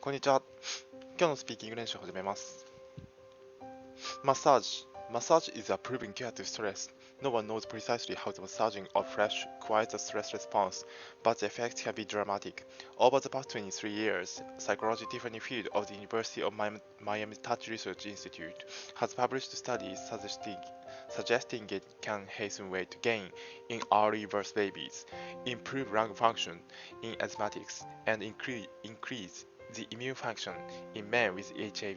こんにちは。今日のスピーキング練習を始めます。Massage. Massage is a proven cure to stress. No one knows precisely how the massaging of flesh quiets the stress response, but the effects can be dramatic. Over the past 23 years, psychology Tiffany Field of the University of Miami Touch Research Institute has published studies suggesting it can hasten weight gain in early birth babies, improve lung function in asthmatics, and increase the immune function in men with HIV.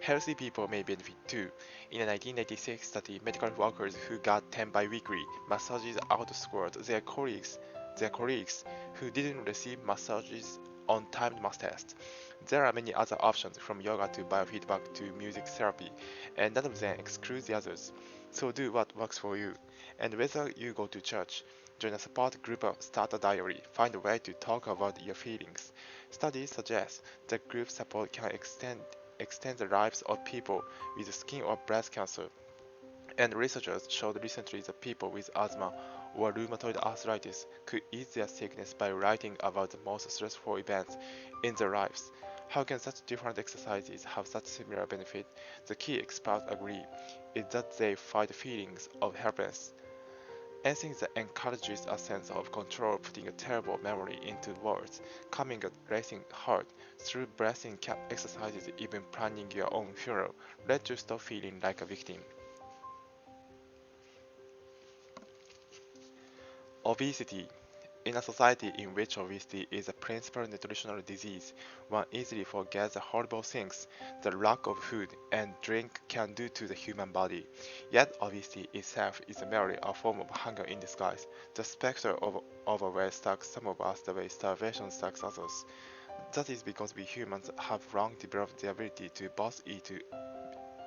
Healthy people may benefit too. In a 1986 study, medical workers who got 10 biweekly massages outscored their colleagues who didn't receive massages on timed mass tests. There are many other options from yoga to biofeedback to music therapy, and none of them excludes the others. So do what works for you. And whether you go to church, join a support group or start a diary, find a way to talk about your feelings. Studies suggest that group support can extend the lives of people with skin or breast cancer. And researchers showed recently that people with asthma or rheumatoid arthritis could ease their sickness by writing about the most stressful events in their lives. How can such different exercises have such similar benefit? The key experts agree is that they fight feelings of helplessness. Anything that encourages a sense of control, putting a terrible memory into words, calming a racing heart through breathing exercises, even planning your own funeral, let you stop feeling like a victim. Obesity. In a society in which obesity is a principal nutritional disease, one easily forgets the horrible things the lack of food and drink can do to the human body. Yet obesity itself is merely a form of hunger in disguise. The specter of overweight stalks some of us the way starvation stalks others. That is because we humans have long developed the ability to both eat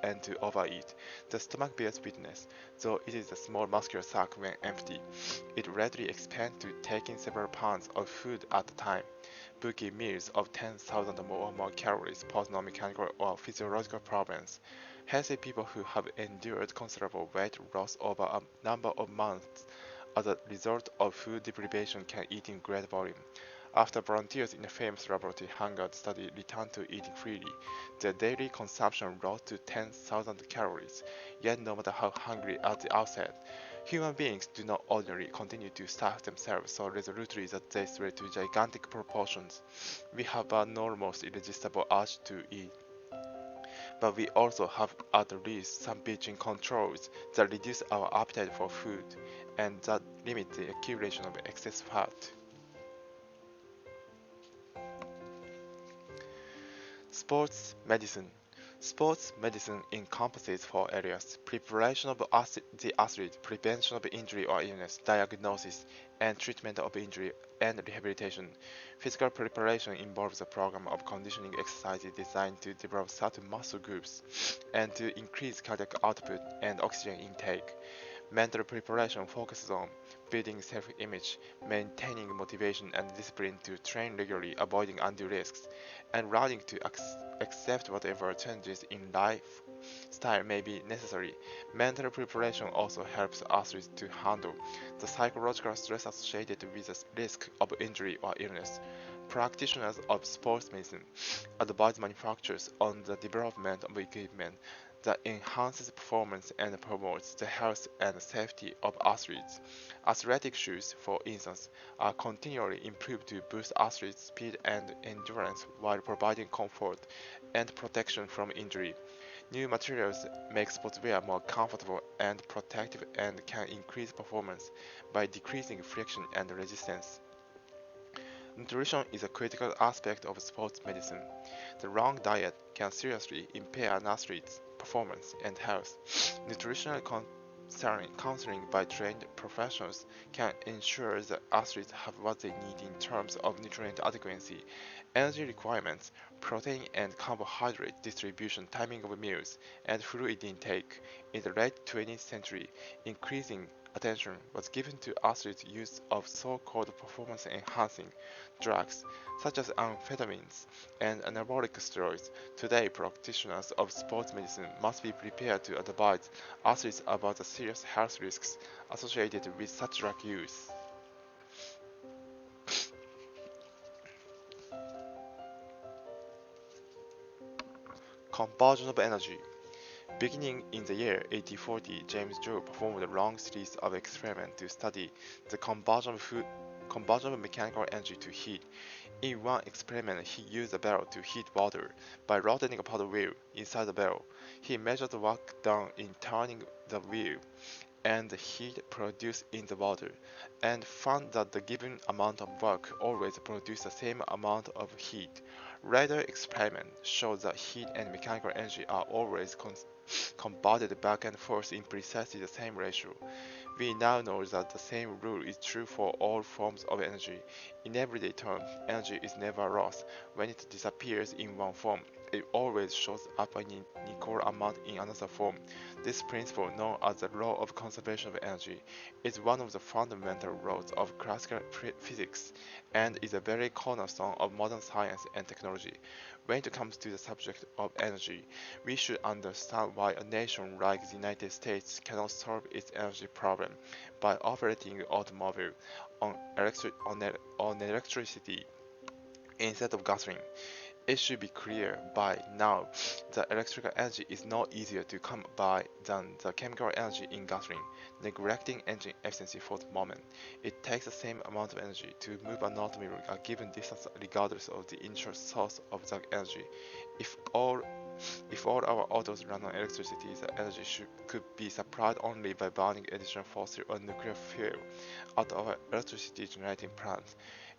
and to overeat. The stomach bears witness, though it is a small muscular sac when empty. It readily expands to taking several pounds of food at a time. Booking meals of 10,000 or more calories pose no mechanical or physiological problems. Healthy people who have endured considerable weight loss over a number of months as a result of food deprivation can eat in great volume. After volunteers in the famous laboratory hunger study returned to eating freely, their daily consumption rose to 10,000 calories. Yet no matter how hungry at the outset, human beings do not ordinarily continue to starve themselves so resolutely that they swell to gigantic proportions. We have an almost irresistible urge to eat. But we also have at least some built-in controls that reduce our appetite for food and that limit the accumulation of excess fat. Sports medicine. Sports medicine encompasses four areas: preparation of the athlete, prevention of injury or illness, diagnosis and treatment of injury, and rehabilitation. Physical preparation involves a program of conditioning exercises designed to develop certain muscle groups and to increase cardiac output and oxygen intake. Mental preparation focuses on building self-image, maintaining motivation and discipline to train regularly, avoiding undue risks, and learning to accept whatever changes in lifestyle may be necessary. Mental preparation also helps athletes to handle the psychological stress associated with the risk of injury or illness. Practitioners of sports medicine advise manufacturers on the development of equipment that enhances performance and promotes the health and safety of athletes. Athletic shoes, for instance, are continually improved to boost athletes' speed and endurance while providing comfort and protection from injury. New materials make sportswear more comfortable and protective and can increase performance by decreasing friction and resistance. Nutrition is a critical aspect of sports medicine. The wrong diet can seriously impair an athlete's performance and health. Nutritional counseling by trained professionals can ensure that athletes have what they need in terms of nutrient adequacy, energy requirements, protein and carbohydrate distribution, timing of meals, and fluid intake. In the late 20th century, increasing attention was given to athletes' use of so-called performance-enhancing drugs, such as amphetamines and anabolic steroids. Today, practitioners of sports medicine must be prepared to advise athletes about the serious health risks associated with such drug use. Conversion of energy. Beginning in the year 1840, James Joule performed a long series of experiments to study the conversion of mechanical energy to heat. In one experiment, he used a barrel to heat water by rotating a paddle wheel inside the barrel. He measured the work done in turning the wheel and the heat produced in the water, and found that the given amount of work always produced the same amount of heat. Later experiments showed that heat and mechanical energy are always converted back and forth in precisely the same ratio. We now know that the same rule is true for all forms of energy. In everyday terms, energy is never lost. When it disappears in one form, it always shows up in an equal amount in another form. This principle, known as the law of conservation of energy, is one of the fundamental laws of classical physics and is a very cornerstone of modern science and technology. When it comes to the subject of energy, we should understand why a nation like the United States cannot solve its energy problem by operating the automobile on electricity instead of gasoline. It should be clear by now that electrical energy is no easier to come by than the chemical energy in gasoline. Neglecting engine efficiency for the moment, it takes the same amount of energy to move an automobile a given distance regardless of the initial source of the energy. If all our autos run on electricity, the energy could be supplied only by burning additional fossil or nuclear fuel at our electricity generating plants.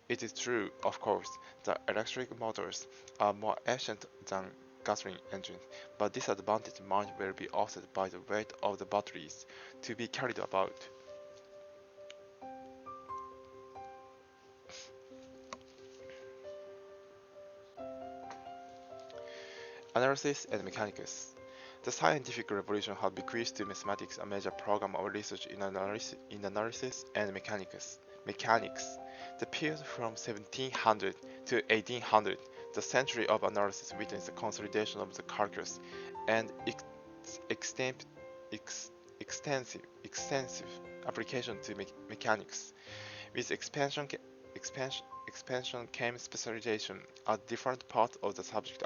It is true, of course, that electric motors are more efficient than gasoline engines, but this advantage might well be offset by the weight of the batteries to be carried about. Analysis and mechanics. The scientific revolution has bequeathed to mathematics a major program of research in analysis and mechanics. The period from 1700 to 1800, the century of analysis witnessed the consolidation of the calculus and its extensive application to mechanics. With expansion came specialization, as different parts of the subject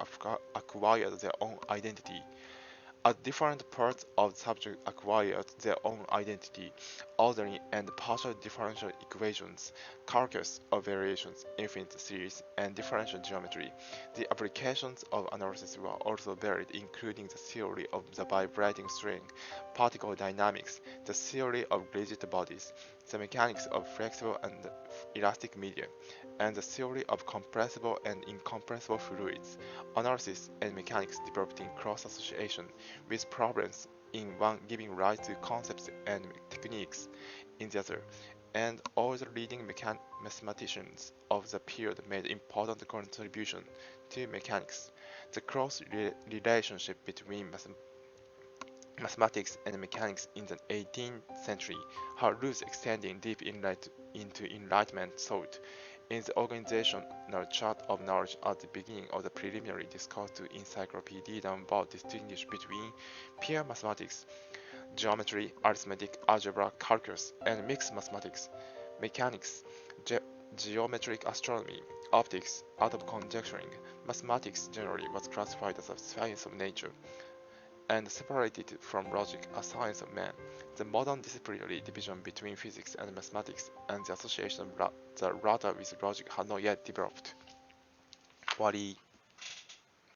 acquired their own identity. As different parts of the subject acquired their own identity, ordering and partial differential equations, calculus of variations, infinite series, and differential geometry, the applications of analysis were also varied, including the theory of the vibrating string, particle dynamics, the theory of rigid bodies, the mechanics of flexible and elastic media, and the theory of compressible and incompressible fluids. Analysis and mechanics developed in close association, with problems in one giving rise to concepts and techniques in the other, and all the leading mathematicians of the period made important contributions to mechanics. The close relationship between mathematics and mechanics in the 18th century had roots extending deep into Enlightenment thought. In the organizational chart of knowledge at the beginning of the preliminary discourse to Encyclopedia Dunbar distinguished between pure mathematics, geometry, arithmetic, algebra, calculus, and mixed mathematics, mechanics, geometric astronomy, optics, art of conjecturing. Mathematics generally was classified as a science of nature, and separated from logic, a science of man. The modern disciplinary division between physics and mathematics and the association of the latter with logic had not yet developed. 終わり。